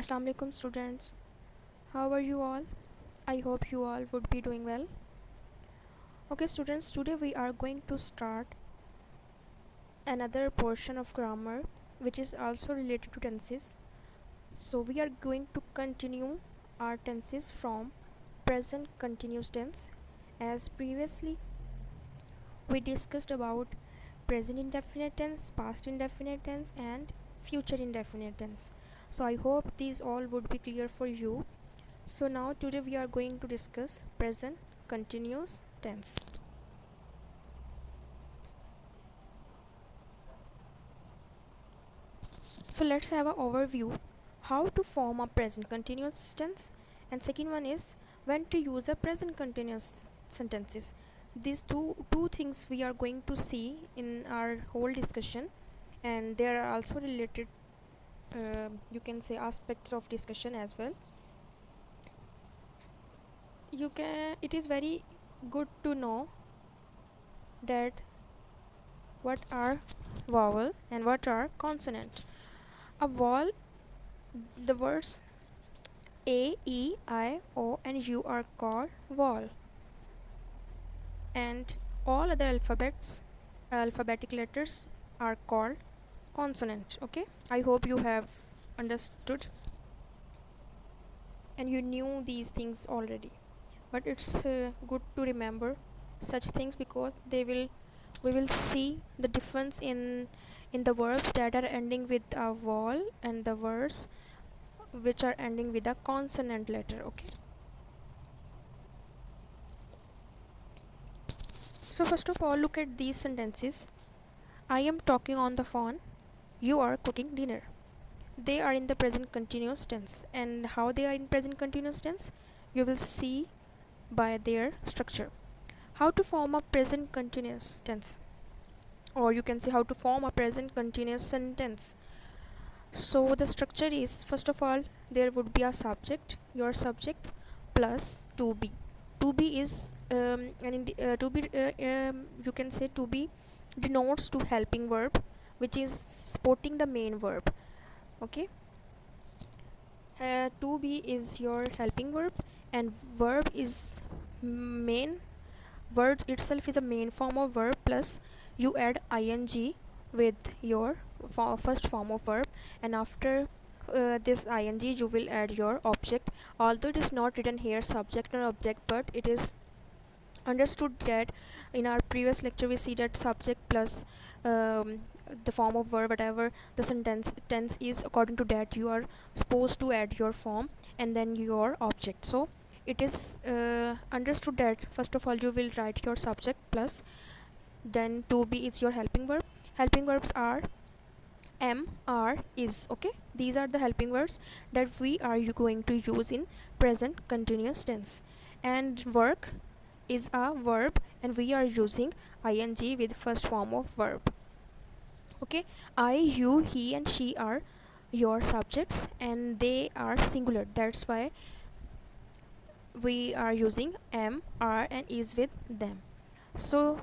Assalamu alaikum students. How are you all? I hope you all would be doing well. Okay students, today we are going to start another portion of grammar which is also related to tenses. So we are going to continue our tenses from present continuous tense. As previously we discussed about present indefinite tense, past indefinite tense and future indefinite tense. So I hope these all would be clear for you. So now today we are going to discuss present continuous tense. So let's have an overview how to form a present continuous tense, and second one is when to use a present continuous sentences. These two things we are going to see in our whole discussion, and there are also related you can say aspects of discussion as well. It is very good to know that what are vowel and what are consonant. A vowel, the words A, E, I, O and U are called vowel, and all other alphabetic letters are called consonant. Okay, I hope you have understood and you knew these things already, but it's good to remember such things because we will see the difference in the verbs that are ending with a vowel and the words which are ending with a consonant letter. Okay, so first of all, look at these sentences. I am talking on the phone, you are cooking dinner. They are in the present continuous tense, and how they are in present continuous tense you will see by their structure. How to form a present continuous tense, or you can say how to form a present continuous sentence. So the structure is, first of all, there would be a subject, your subject, plus to be. To be is to be you can say to be denotes to helping verb which is supporting the main verb. Okay, to be is your helping verb and verb is main. Word itself is a main form of verb, plus you add ing with your first form of verb, and after this ing you will add your object. Although it is not written here subject or object, but it is understood that in our previous lecture we see that subject plus the form of verb, whatever the sentence tense is, according to that you are supposed to add your form and then your object. So it is understood that first of all you will write your subject plus then to be is your helping verb. Helping verbs are am, are, is. Okay, these are the helping verbs that we are going to use in present continuous tense. And work is a verb and we are using ing with first form of verb. Okay, I, you, he and she are your subjects and they are singular, that's why we are using am, are and is with them. So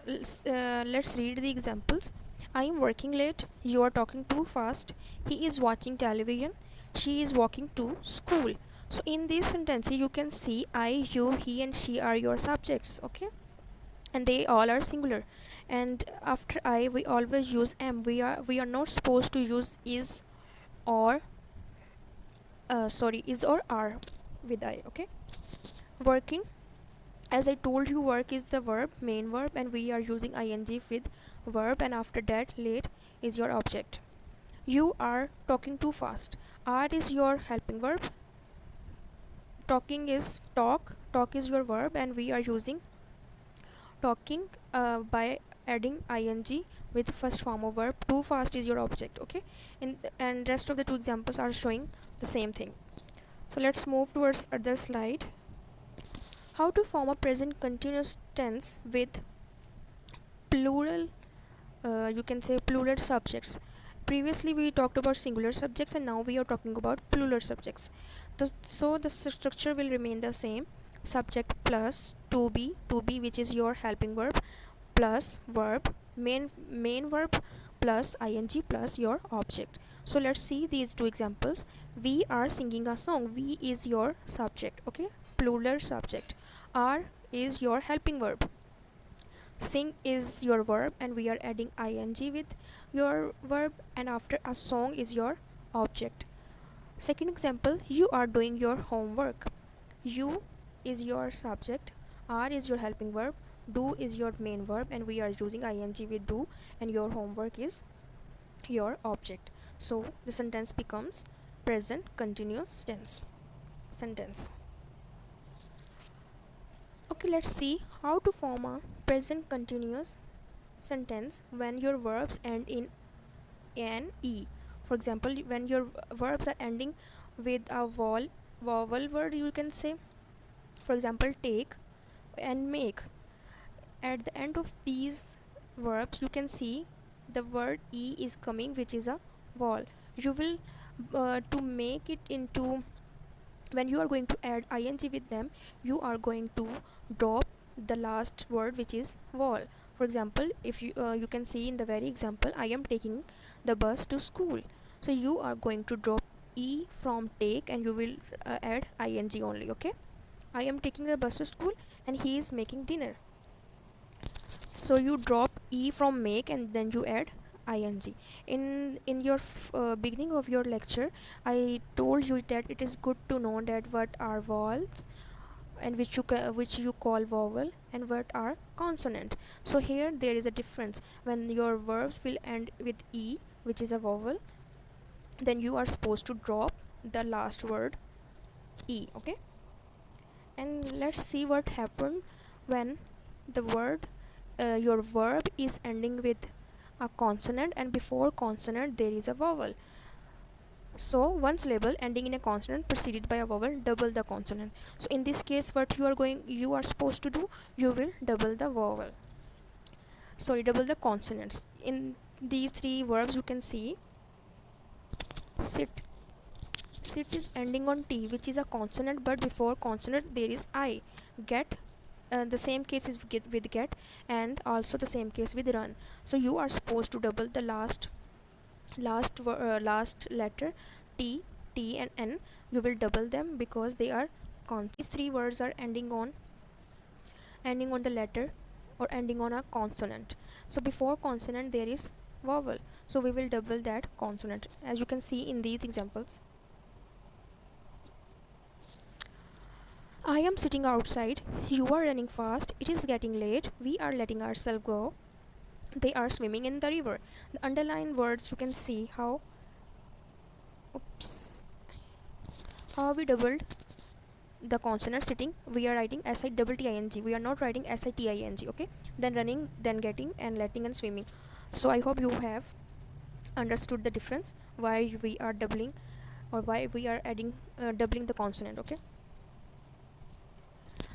let's read the examples. I am working late, you are talking too fast, he is watching television, she is walking to school. So in this sentence you can see I, you, he and she are your subjects. Okay, and they all are singular, and after I we always use am. We are not supposed to use is or is or are with I. Okay, working, as I told you, work is the verb, main verb, and we are using ing with verb, and after that late is your object. You are talking too fast, are is your helping verb, talking is talk is your verb, and we are using talking by adding ing with first form of verb. Too fast is your object. Okay, and rest of the two examples are showing the same thing. So let's move towards other slide. How to form a present continuous tense with plural you can say plural subjects. Previously we talked about singular subjects and now we are talking about plural subjects. So the structure will remain the same: subject plus to be which is your helping verb, plus verb, main verb, plus ing plus your object. So let's see these two examples. We are singing a song. We is your subject, okay, plural subject. Are is your helping verb. Sing is your verb, and we are adding ing with your verb, and after a song is your object. Second example, you are doing your homework. You is your subject, are is your helping verb, do is your main verb, and we are using ing with do, and your homework is your object. So the sentence becomes present continuous tense sentence. Okay, let's see how to form a present continuous sentence when your verbs end in an e. For example, when your verbs are ending with a vowel word, you can say, for example, take and make. At the end of these verbs, you can see the word e is coming, which is a vowel. You will to make it into, when you are going to add ing with them, you are going to drop the last word, which is vowel. For example, if you can see in the very example, I am taking the bus to school. So you are going to drop e from take, and you will add ing only. Okay, I am taking the bus to school, and he is making dinner. So you drop e from make, and then you add ing. In your beginning of your lecture, I told you that it is good to know that what are vowels, and which you call vowel, and what are consonant. So here there is a difference. When your verbs will end with e, which is a vowel, then you are supposed to drop the last word e. Okay, and let's see what happened when the word your verb is ending with a consonant, and before consonant there is a vowel. So one syllable ending in a consonant preceded by a vowel double the consonant. So in this case, what you are supposed to do, you will double the vowel, sorry, double the consonants. In these three verbs, you can see sit. Sit is ending on t, which is a consonant, but before consonant there is I. Get, the same case is with get, and also the same case with run. So you are supposed to double the last letter t, t and n. You will double them because they are these three words are ending on the letter or ending on a consonant. So before consonant there is vowel, so we will double that consonant, as you can see in these examples. I am sitting outside. You are running fast. It is getting late. We are letting ourselves go. They are swimming in the river. The underlined words, you can see how we doubled the consonant sitting. We are writing SITTING. We are not writing SITING. Okay, then running, then getting, and letting, and swimming. So I hope you have understood the difference, why we are doubling or why we are adding doubling the consonant. Okay,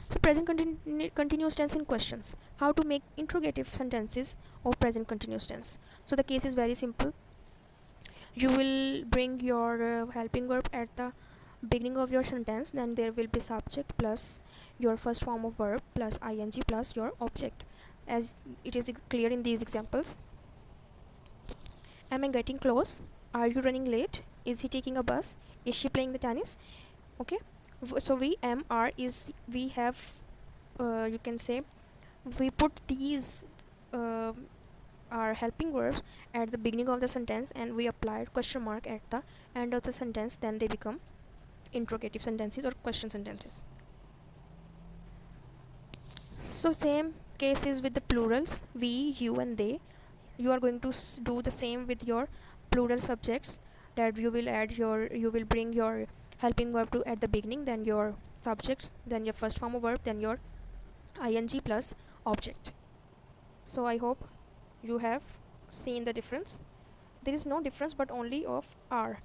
so present continuous tense in questions. How to make interrogative sentences of present continuous tense. So the case is very simple. You will bring your helping verb at the beginning of your sentence, then there will be subject plus your first form of verb plus ing plus your object, as it is clear in these examples. Am I getting close? Are you running late? Is he taking a bus? Is she playing the tennis? Okay, so we am are is we have you can say we put these are helping verbs at the beginning of the sentence, and we applied question mark at the end of the sentence, then they become interrogative sentences or question sentences. So same cases with the plurals, we, you and they. You are going to do the same with your plural subjects, that you will bring your helping verb to at the beginning, then your subjects, then your first form of verb, then your ing plus object. So I hope you have seen the difference. There is no difference but only of are.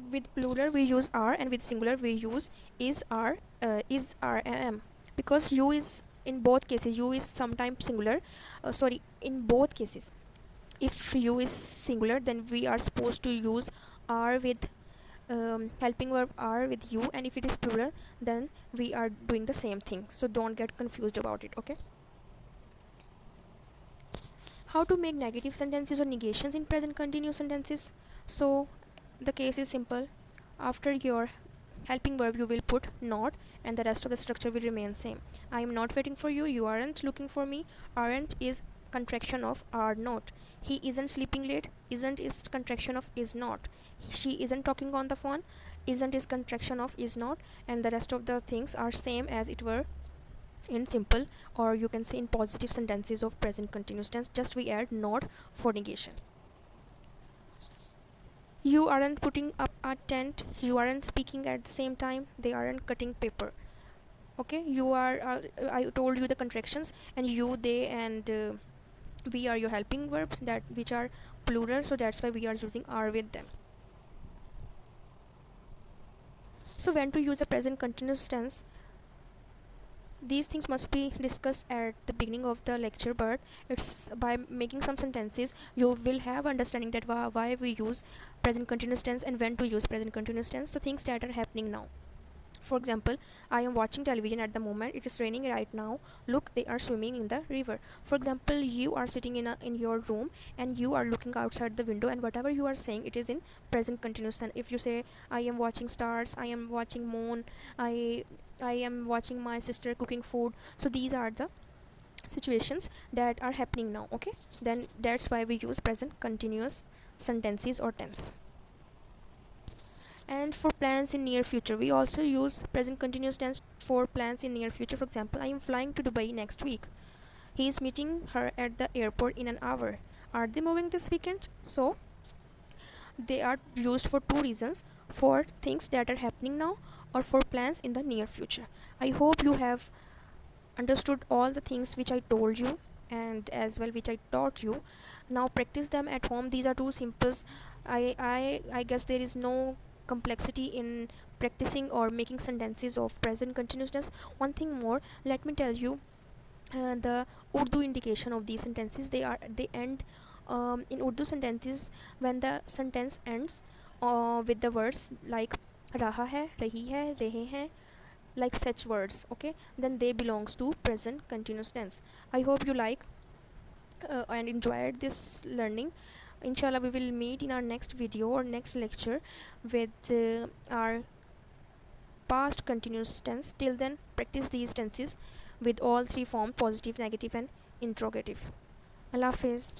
With plural we use are, and with singular we use is are am, because you is in both cases, you is sometimes singular, in both cases. If you is singular, then we are supposed to use are with helping verb are with you, and if it is plural, then we are doing the same thing. So don't get confused about it. Okay, how to make negative sentences or negations in present continuous sentences. So the case is simple. After your helping verb you will put not, and the rest of the structure will remain same. I am not waiting for you, you aren't looking for me. Aren't is contraction of are not. He isn't sleeping late, isn't is contraction of is not. She isn't talking on the phone, isn't is contraction of is not. And the rest of the things are same as it were in simple, or you can say in positive sentences of present continuous tense, just we add not for negation. You aren't putting up a tent, you aren't speaking at the same time, they aren't cutting paper. Okay, you are I told you the contractions, and you, they, and we are your helping verbs that which are plural, so that's why we are using are with them. So when to use a present continuous tense, these things must be discussed at the beginning of the lecture, but it's by making some sentences you will have understanding that why we use present continuous tense and when to use present continuous tense. So things that are happening now. For example, I am watching television at the moment. It is raining right now. Look, they are swimming in the river. For example, you are sitting in your room and you are looking outside the window, and whatever you are saying, it is in present continuous tense. If you say, I am watching stars, I am watching moon, I I am watching my sister cooking food. So these are the situations that are happening now. Okay, then that's why we use present continuous sentences or tense. And for plans in near future, we also use present continuous tense for plans in near future. For example, I am flying to Dubai next week. He is meeting her at the airport in an hour. Are they moving this weekend? So they are used for two reasons: for things that are happening now, or for plans in the near future. I hope you have understood all the things which I told you, and as well which I taught you. Now practice them at home. These are two simples. I guess there is no complexity in practicing or making sentences of present continuousness. One thing more, let me tell you, the Urdu indication of these sentences, they end in Urdu sentences. When the sentence ends with the words like raha hai, rahi hai, rahe hain, like such words, okay, then they belongs to present continuous tense. I hope you like and enjoyed this learning. Inshallah, we will meet in our next video or next lecture with our past continuous tense. Till then, practice these tenses with all three forms: positive, negative, and interrogative. Allah Hafiz.